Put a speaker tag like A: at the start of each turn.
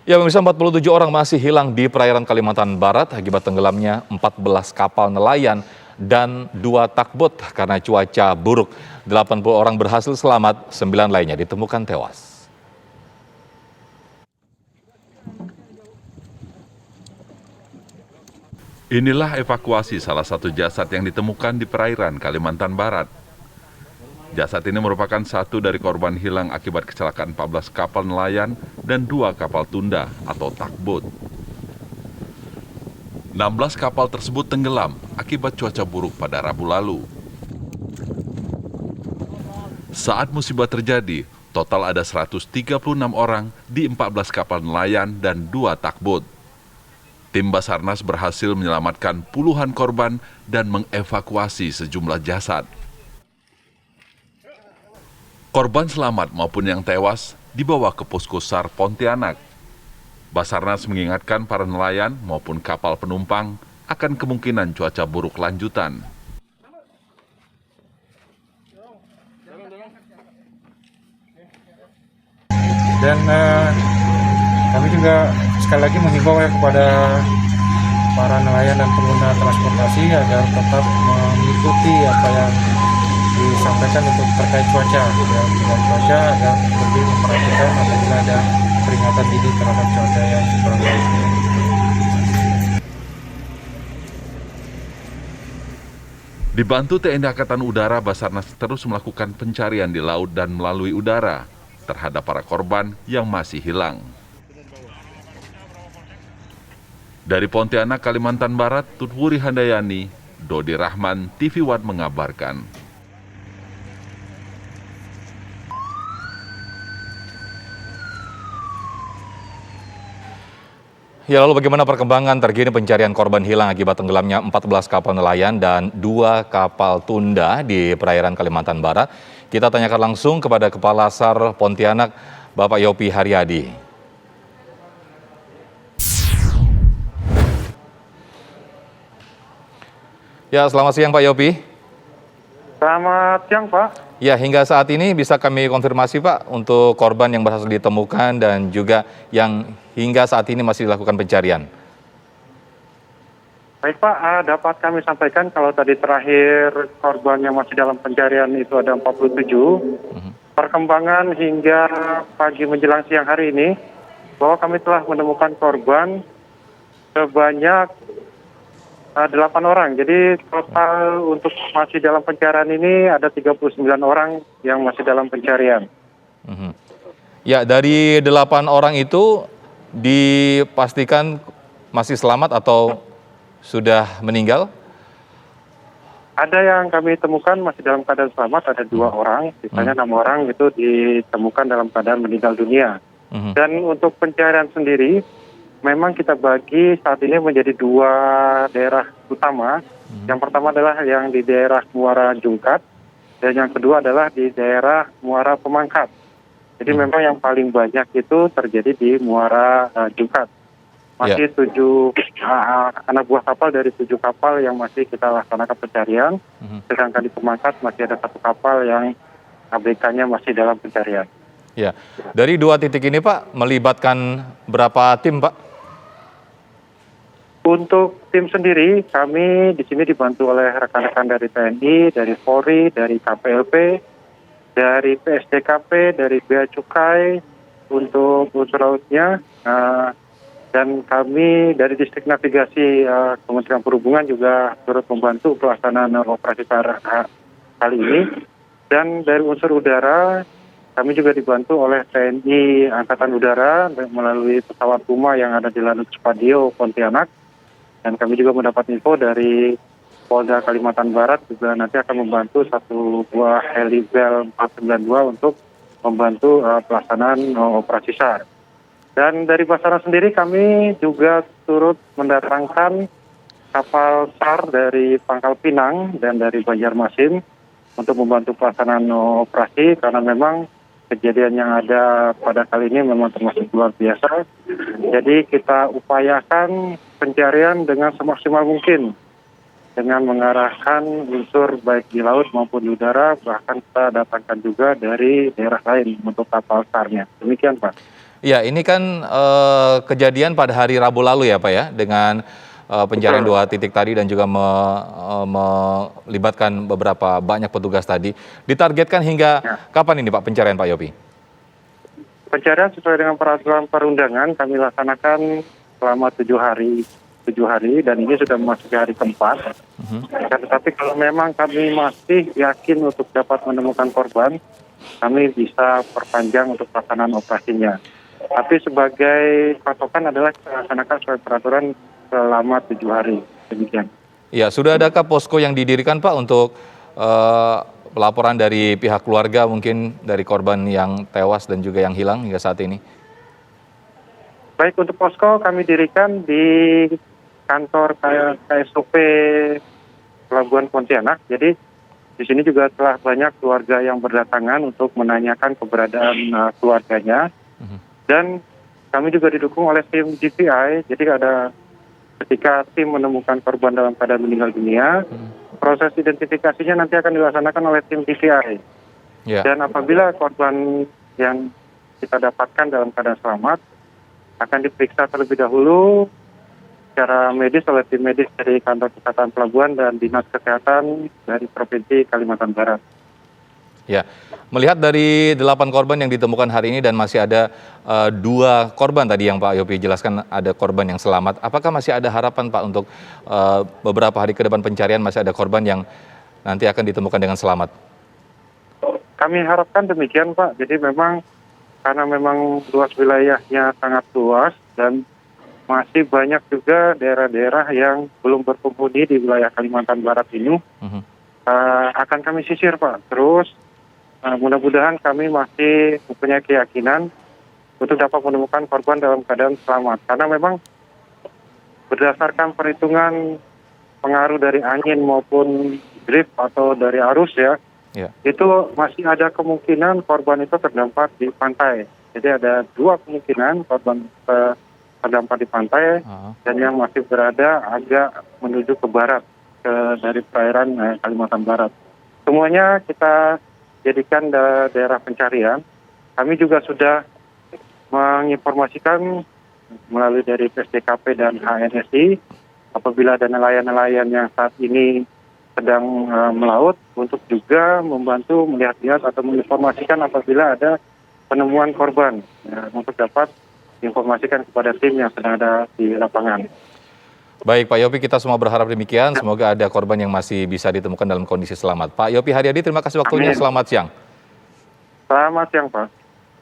A: Ya, pemirsa, 47 orang masih hilang di perairan Kalimantan Barat akibat tenggelamnya 14 kapal nelayan dan 2 takbot karena cuaca buruk. 80 orang berhasil selamat, 9 lainnya ditemukan tewas.
B: Inilah evakuasi salah satu jasad yang ditemukan di perairan Kalimantan Barat. Jasad ini merupakan satu dari korban hilang akibat kecelakaan 14 kapal nelayan dan 2 kapal tunda atau takbot. 16 kapal tersebut tenggelam akibat cuaca buruk pada Rabu lalu. Saat musibah terjadi, total ada 136 orang di 14 kapal nelayan dan 2 takbot. Tim Basarnas berhasil menyelamatkan puluhan korban dan mengevakuasi sejumlah jasad. Korban selamat maupun yang tewas dibawa ke Posko SAR Pontianak. Basarnas mengingatkan para nelayan maupun kapal penumpang akan kemungkinan cuaca buruk lanjutan.
C: Dan kami juga sekali lagi menghimbau kepada para nelayan dan pengguna transportasi agar tetap mengikuti apa yang disampaikan untuk terkait cuaca, dengan cuaca agar lebih memperhatikan apabila ada peringatan dini terhadap cuaca yang kurang baik.
B: Dibantu TNI Angkatan Udara, Basarnas terus melakukan pencarian di laut dan melalui udara terhadap para korban yang masih hilang. Dari Pontianak, Kalimantan Barat, Tutwuri Handayani, Dodi Rahman, TV One mengabarkan.
A: Ya, lalu bagaimana perkembangan terkini pencarian korban hilang akibat tenggelamnya 14 kapal nelayan dan 2 kapal tunda di perairan Kalimantan Barat? Kita tanyakan langsung kepada Kepala SAR Pontianak, Bapak Yopi Haryadi. Ya, selamat siang Pak Yopi.
D: Selamat siang, Pak.
A: Ya, hingga saat ini bisa kami konfirmasi Pak untuk korban yang berhasil ditemukan dan juga yang hingga saat ini masih dilakukan pencarian.
D: Baik, Pak, dapat kami sampaikan kalau tadi terakhir korban yang masih dalam pencarian itu ada 47. Perkembangan hingga pagi menjelang siang hari ini, bahwa kami telah menemukan korban sebanyak 8 orang. Jadi total untuk masih dalam pencarian ini ada 39 orang yang masih dalam pencarian.
A: Ya, dari 8 orang itu dipastikan masih selamat atau sudah meninggal?
D: Ada yang kami temukan masih dalam keadaan selamat, ada 2 orang, sisanya 6 orang itu ditemukan dalam keadaan meninggal dunia. Dan untuk pencarian sendiri, memang kita bagi saat ini menjadi 2 daerah utama. Yang pertama adalah yang di daerah Muara Jungkat, dan yang kedua adalah di daerah Muara Pemangkat. Jadi memang yang paling banyak itu terjadi di Muara Jungkat. Masih 7 anak buah kapal dari 7 kapal yang masih kita laksanakan pencarian. Sedangkan di Pemangkat masih ada 1 kapal yang ABK-nya masih dalam pencarian.
A: Ya, dari 2 titik ini Pak melibatkan berapa tim Pak?
D: Untuk tim sendiri, kami di sini dibantu oleh rekan-rekan dari TNI, dari Polri, dari KPLP, dari PSDKP, dari Bea Cukai untuk unsur lautnya, dan kami dari Distrik Navigasi Kementerian Perhubungan juga turut membantu pelaksanaan operasi SAR kali ini. Dan dari unsur udara, kami juga dibantu oleh TNI Angkatan Udara melalui pesawat Puma yang ada di Lanut Spadio, Pontianak. Dan kami juga mendapat info dari Polda Kalimantan Barat juga nanti akan membantu 1 buah heli Bell 492 untuk membantu pelaksanaan operasi SAR. Dan dari Basarnas sendiri kami juga turut mendatangkan kapal SAR dari Pangkal Pinang dan dari Banjarmasin untuk membantu pelaksanaan operasi karena memang kejadian yang ada pada kali ini memang termasuk luar biasa. Jadi kita upayakan pencarian dengan semaksimal mungkin dengan mengarahkan unsur baik di laut maupun di udara, bahkan kita datangkan juga dari daerah lain untuk kapal SAR-nya. Demikian, Pak.
A: Ya, ini kan kejadian pada hari Rabu lalu ya Pak ya, dengan pencarian
D: Betul.
A: 2 titik tadi dan juga melibatkan beberapa banyak petugas tadi. Ditargetkan hingga
D: Ya.
A: kapan ini Pak pencarian Pak Yopi?
D: Pencarian sesuai dengan peraturan perundangan kami laksanakan selama 7 hari dan ini sudah memasuki hari keempat. Tetapi kalau memang kami masih yakin untuk dapat menemukan korban, kami bisa perpanjang untuk pelaksanaan operasinya. Tapi sebagai patokan adalah kita laksanakan sesuai peraturan selama 7 hari. Demikian.
A: Ya, sudah adakah posko yang didirikan Pak untuk pelaporan dari pihak keluarga mungkin dari korban yang tewas dan juga yang hilang hingga saat ini?
D: Baik, untuk posko kami dirikan di kantor KSOP Pelabuhan Pontianak. Jadi di sini juga telah banyak keluarga yang berdatangan untuk menanyakan keberadaan keluarganya. Dan kami juga didukung oleh tim DPI. Jadi ketika tim menemukan korban dalam keadaan meninggal dunia, proses identifikasinya nanti akan dilaksanakan oleh tim DPI.
A: Ya.
D: Dan apabila korban yang kita dapatkan dalam keadaan selamat, akan diperiksa terlebih dahulu secara medis oleh tim medis dari Kantor Kesehatan Pelabuhan dan Dinas Kesehatan dari Provinsi Kalimantan Barat.
A: Ya, melihat dari 8 korban yang ditemukan hari ini dan masih ada 2 korban tadi yang Pak Yopi jelaskan ada korban yang selamat. Apakah masih ada harapan Pak untuk beberapa hari ke depan pencarian masih ada korban yang nanti akan ditemukan dengan selamat?
D: Kami harapkan demikian Pak. Jadi karena memang luas wilayahnya sangat luas dan masih banyak juga daerah-daerah yang belum berpenghuni di wilayah Kalimantan Barat ini. Akan kami sisir Pak. Terus mudah-mudahan kami masih mempunyai keyakinan untuk dapat menemukan korban dalam keadaan selamat. Karena memang berdasarkan perhitungan pengaruh dari angin maupun drift atau dari arus ya, itu masih ada kemungkinan korban itu terdampar di pantai. Jadi ada 2 kemungkinan korban terdampar di pantai dan yang masih berada agak menuju ke barat dari perairan Kalimantan Barat. Semuanya kita jadikan daerah pencarian. Kami juga sudah menginformasikan melalui dari PSDKP dan HNSI apabila ada nelayan-nelayan yang saat ini sedang melaut untuk juga membantu melihat-lihat atau menginformasikan apabila ada penemuan korban untuk dapat informasikan kepada tim yang sedang ada di lapangan.
A: Baik Pak Yopi, kita semua berharap demikian. Semoga ada korban yang masih bisa ditemukan dalam kondisi selamat. Pak Yopi Haryadi, terima kasih waktunya.
D: Amin.
A: Selamat siang.
D: Selamat siang Pak.